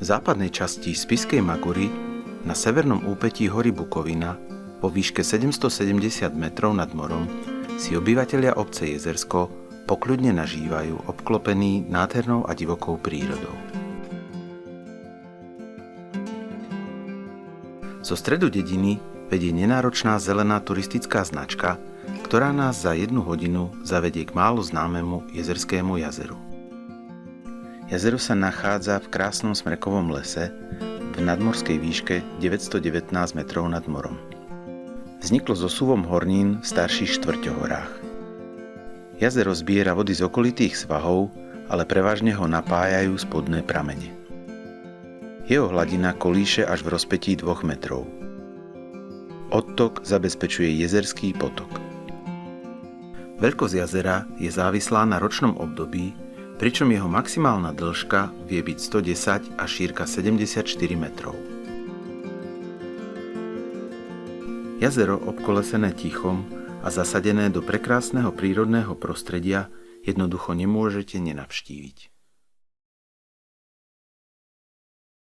západnej časti Spišskej Magury na severnom úpetí hory Bukovina vo výške 770 metrov nad morom si obyvatelia obce Jezersko pokľudne nažívajú obklopení nádhernou a divokou prírodou. Zo stredu dediny vedie nenáročná zelená turistická značka, ktorá nás za 1 hodinu zavedie k málo známemu Jezerskému jazeru. Jazero sa nachádza v krásnom smrekovom lese v nadmorskej výške 919 metrov nad morom. Vzniklo zosúvom hornín v starších štvrťohorách. Jazero zbiera vody z okolitých svahov, ale prevažne ho napájajú spodné pramene. Jeho hladina kolíše až v rozpätí 2 metrov. Odtok zabezpečuje Jezerský potok. Veľkosť jazera je závislá na ročnom období, pričom jeho maximálna dĺžka vie byť 110 a šírka 74 metrov. Jazero obkolesené Tichom a zasadené do prekrásneho prírodného prostredia jednoducho nemôžete nenavštíviť.